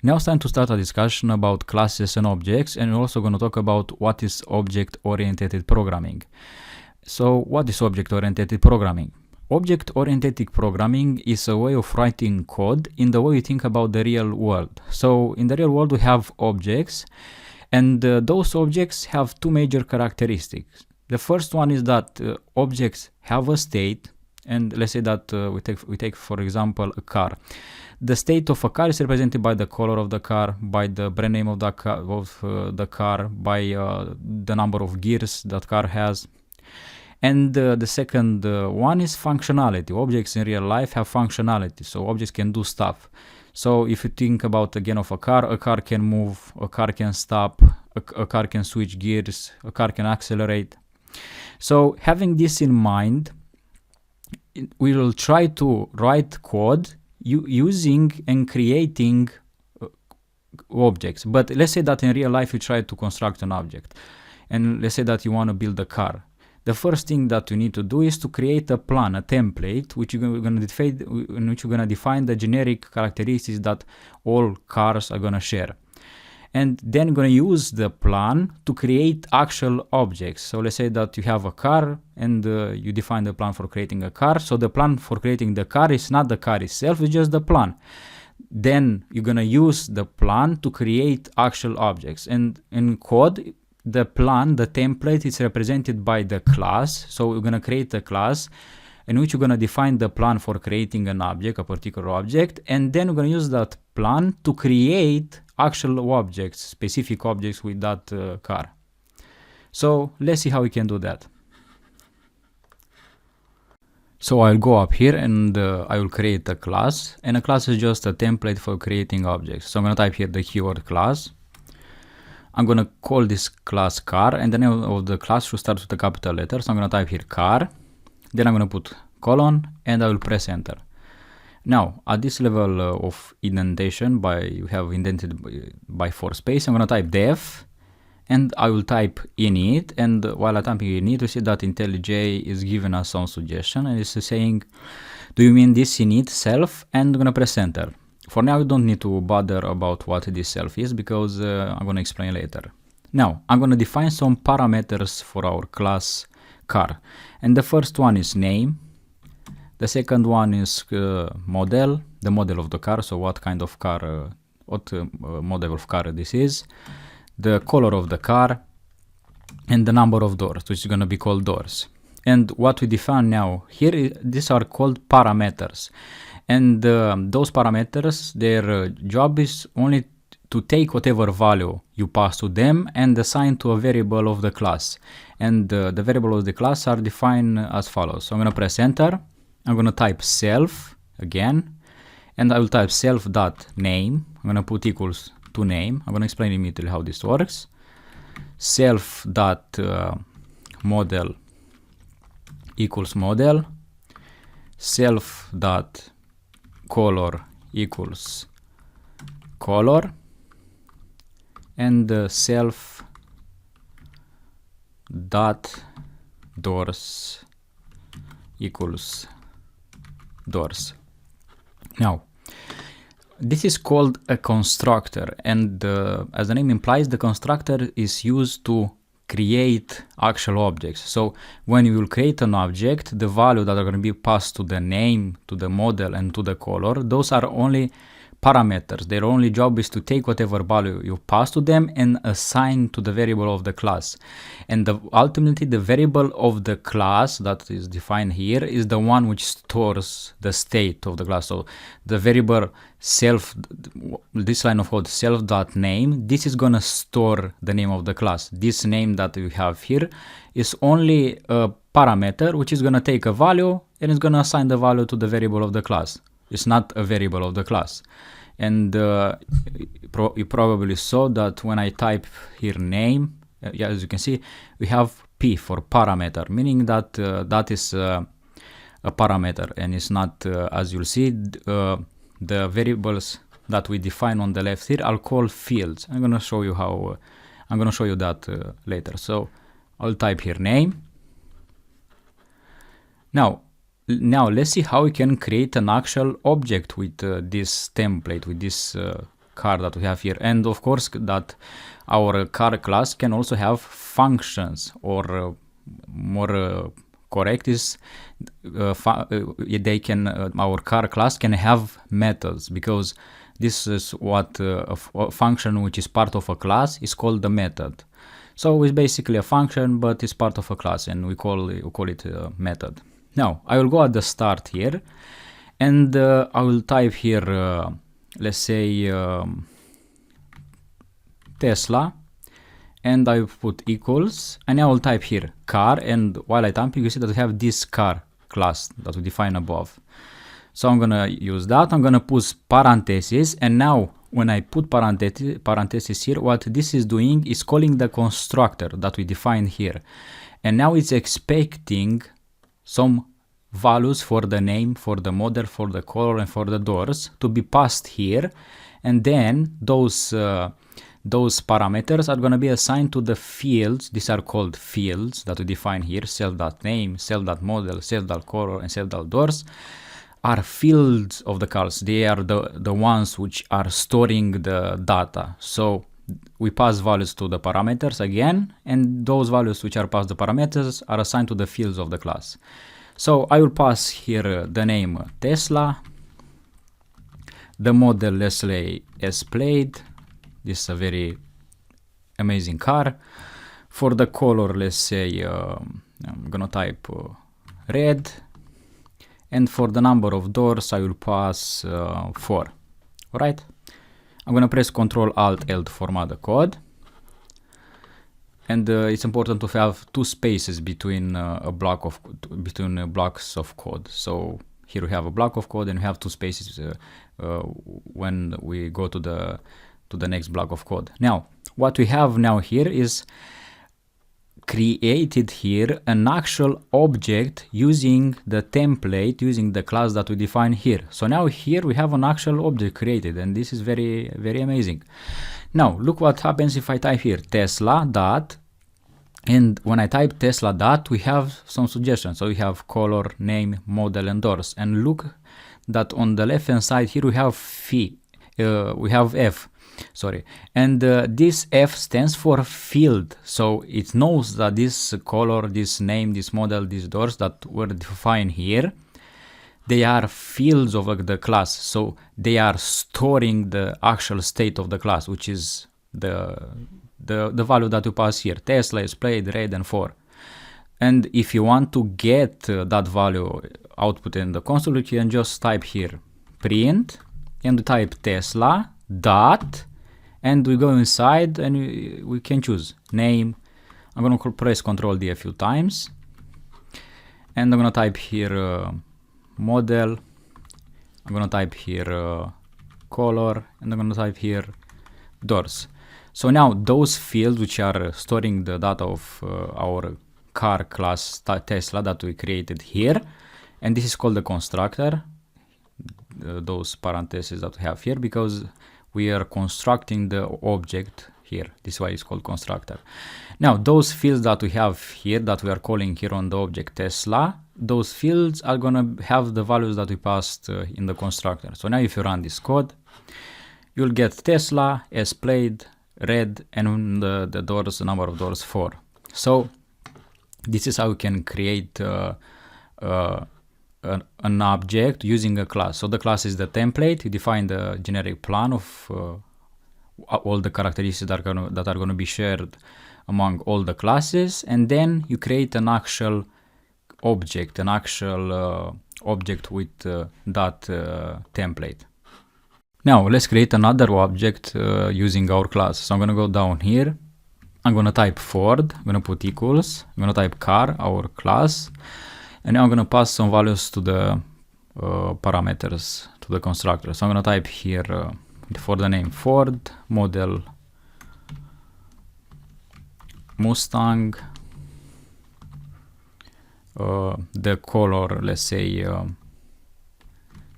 Now it's time to start a discussion about classes and objects, and we're also going to talk about what is object-oriented programming. So what is object-oriented programming? Object-oriented programming is a way of writing code in the way you think about the real world. So in the real world we have objects, and those objects have two major characteristics. The first one is that objects have a state, and let's say that we take for example a car. The state of a car is represented by the color of the car, by the brand name of the car, by the number of gears that car has. And the second one is functionality. Objects in real life have functionality, so objects can do stuff. So if you think about again of a car can move, a car can stop, a car can switch gears, a car can accelerate. So having this in mind, we will try to write code using and creating objects. But let's say that in real life you try to construct an object, and let's say that you want to build a car. The first thing that you need to do is to create a plan, a template, which you're going to define the generic characteristics that all cars are going to share. And then you're going to use the plan to create actual objects. So let's say that you have a car and you define the plan for creating a car. So the plan for creating the car is not the car itself, it's just the plan. Then you're going to use the plan to create actual objects. And in code, the plan, the template, is represented by the class. So we're going to create a class in which you're going to define the plan for creating an object, a particular object, and then we're going to use that plan to create actual objects, specific objects with that car. So let's see how we can do that. So I'll go up here and I will create a class, and a class is just a template for creating objects. So I'm going to type here the keyword class. I'm going to call this class car, and the name of the class should start with a capital letter. So I'm going to type here car, then I'm going to put colon, and I will press enter. Now at this level of indentation, you have indented by 4 space, I'm going to type def, and I will type init, and while I'm typing init, we see that IntelliJ is giving us some suggestion, and it's saying, do you mean this init self? And I'm going to press enter. For now, you don't need to bother about what this self is, because I'm going to explain later. Now, I'm going to define some parameters for our class car. And the first one is name. The second one is model, the model of the car, so what kind of car, model of car this is. The color of the car, and the number of doors, which is going to be called doors. And what we define now here, these are called parameters. And those parameters, their job is only to take whatever value you pass to them and assign to a variable of the class. And the variable of the class are defined as follows. So I'm going to press enter. I'm going to type self again, and I will type self.name. I'm going to put equals to name. I'm going to explain immediately how this works. Self.model equals model. Self.color equals color, and self.doors equals doors. Now, this is called a constructor, and as the name implies, the constructor is used to create actual objects. So when you will create an object, the value that are going to be passed to the name, to the model, and to the color, those are only parameters. Their only job is to take whatever value you pass to them and assign to the variable of the class. And ultimately the variable of the class that is defined here is the one which stores the state of the class. So the variable self, this line of code self.name, this is going to store the name of the class. This name that we have here is only a parameter which is going to take a value and is going to assign the value to the variable of the class. It's not a variable of the class. And you probably saw that when I type here name, as you can see, we have P for parameter, meaning that that is a parameter, and it's not, as you'll see, the variables that we define on the left here are called fields. I'm going to show you how, I'm going to show you that later. So I'll type here name. Now let's see how we can create an actual object with this template, with this car that we have here. And of course that our car class can also have functions, or more correct is they can our car class can have methods, because this is what a function which is part of a class is called the method. So it's basically a function, but it's part of a class, and we call it a method. Now I will go at the start here, and I will type here let's say Tesla, and I will put equals, and I will type here car, and while I type you see that we have this car class that we define above. So I'm gonna use that, I'm gonna put parentheses, and now when I put parentheses here, what this is doing is calling the constructor that we defined here, and now it's expecting some values for the name, for the model, for the color, and for the doors to be passed here, and then those parameters are going to be assigned to the fields. These are called fields that we define here. Self.name, self.model, self.color, and self.doors are fields of the cars. They are the ones which are storing the data. So we pass values to the parameters again, and those values which are passed the parameters are assigned to the fields of the class. So I will pass here the name Tesla, the model, let's say S-Plate. This is a very amazing car. For the color, let's say I'm gonna type red, and for the number of doors I will pass 4. Alright, I'm gonna press Ctrl Alt L to format the code, and it's important to have 2 spaces between blocks of code. So here we have a block of code, and we have 2 spaces when we go to the next block of code. Now what we have now here is created here an actual object using the template, using the class that we define here. So now here we have an actual object created, and this is very, very amazing. Now look what happens if I type here Tesla dot, and when I type Tesla dot, we have some suggestions. So we have color, name, model, and doors, and look that on the left hand side here we have F, sorry, and this F stands for field. So it knows that this color, this name, this model, these doors that were defined here, they are fields of the class. So they are storing the actual state of the class, which is the value that you pass here. Tesla is played, red, and 4. And if you want to get that value output in the console, you can just type here print, and type Tesla dot, and we go inside, and we can choose name. I'm going to press Ctrl D a few times, and I'm going to type here model, I'm going to type here color, and I'm going to type here doors. So now those fields which are storing the data of our car class Tesla that we created here, and this is called the constructor, those parentheses that we have here, because we are constructing the object here. This is why it's called constructor. Now those fields that we have here, that we are calling here on the object Tesla, those fields are gonna have the values that we passed in the constructor. So now if you run this code, you'll get Tesla, S-Plate, red, and the doors, the number of doors 4. So this is how you can create an object using a class. So the class is the template. You define the generic plan of all the characteristics that are going to be shared among all the classes, and then you create an actual object, object with that template. Now let's create another object using our class. So I'm going to go down here. I'm going to type Ford. I'm going to put equals. I'm going to type car, our class. And now I'm going to pass some values to the parameters, to the constructor. So I'm going to type here for the name Ford, model Mustang, the color, let's say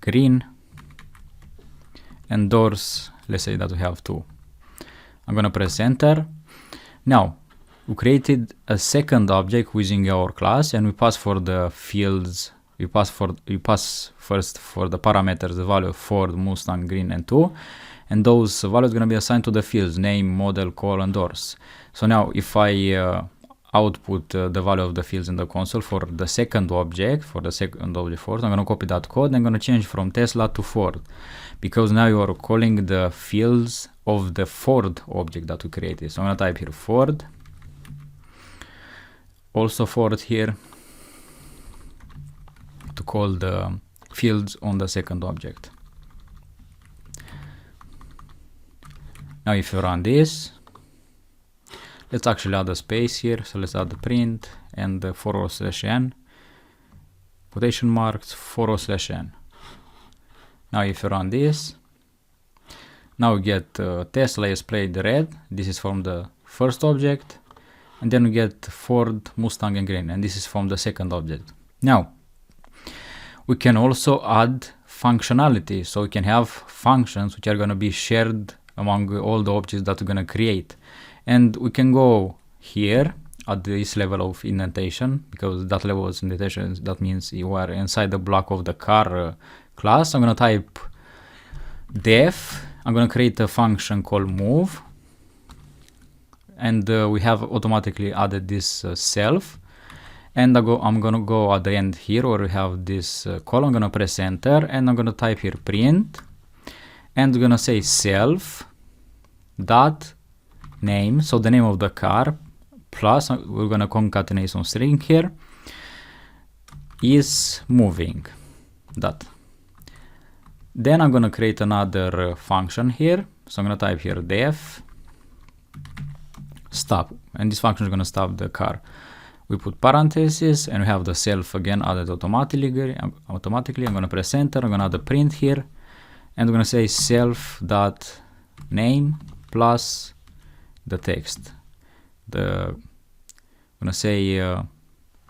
green, and doors, let's say that we have 2. I'm going to press enter. Now we created a second object using our class, and we pass for the fields. We pass first for the parameters the value of Ford, Mustang, green, and 2, and those values are going to be assigned to the fields name, model, call, and doors. So now if I output the value of the fields in the console for the second object, Ford, I'm going to copy that code and I'm going to change from Tesla to Ford, because now you are calling the fields of the Ford object that we created. So I'm going to type here Ford, also Ford here, to call the fields on the second object. Now if you run this, let's actually add a space here. So let's add the print and the /n, quotation marks, /n. Now if you run this, now we get Tesla is played red. This is from the first object. And then we get Ford, Mustang, and green. And this is from the second object. Now, we can also add functionality. So we can have functions which are going to be shared among all the objects that we're going to create. And we can go here at this level of indentation, because that level of indentation, that means you are inside the block of the car class. I'm going to type def. I'm going to create a function called move. And we have automatically added this self. And I'm going to go at the end here where we have this column. I'm going to press enter and I'm going to type here print. And we're going to say self dot name, so the name of the car, plus we're going to concatenate some string here, is moving. That. Then I'm going to create another function here. So I'm going to type here def stop, and this function is going to stop the car. We put parentheses and we have the self again added automatically. I'm going to press enter. I'm going to add the print here, and we're going to say self dot name plus the text. I'm going to say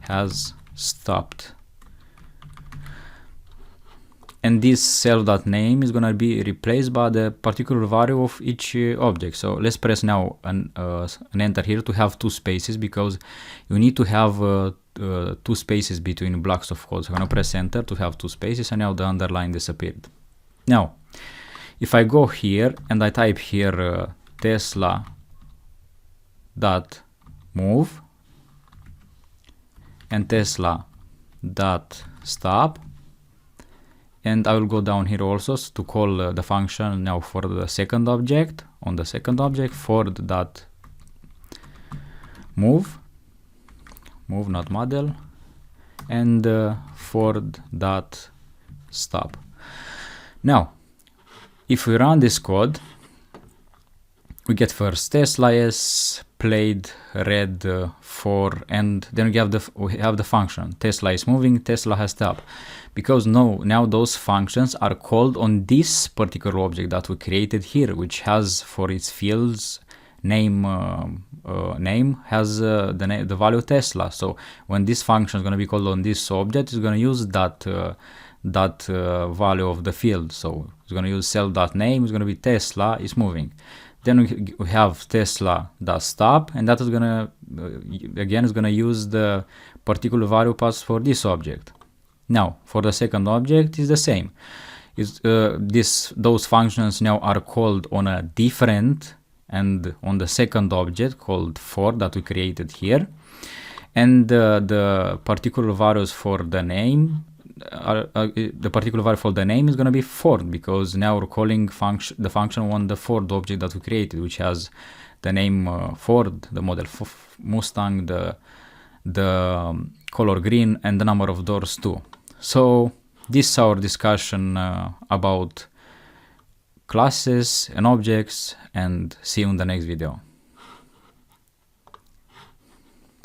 has stopped. And this self.name is going to be replaced by the particular value of each object. So let's press now an enter here to have two spaces, because you need to have two spaces between blocks of code. So I'm going to press enter to have two spaces, and now the underline disappeared. Now, if I go here and I type here Tesla dot move and Tesla dot stop, and I will go down here also to call the function now for the second object. On the second object, Ford dot move not model, and Ford dot stop. Now, if we run this code, we get first Tesla is played red for, and then we have the function Tesla is moving, Tesla has stopped, because now those functions are called on this particular object that we created here, which has for its fields name has the value Tesla. So when this function is going to be called on this object, it's going to use that value of the field. So it's going to use self.name, it's going to be Tesla is moving. Then we have Tesla.stop, and that is going to, again, is going to use the particular value passed for this object. Now, for the second object, is the same. Those functions now are called on a different, and on the second object called Ford that we created here. And the particular values for the name, the particular value for the name is going to be Ford, because now we're calling the function on the Ford object that we created, which has the name Ford, the model Mustang, the color green, and the number of doors too. So this is our discussion about classes and objects, and see you in the next video.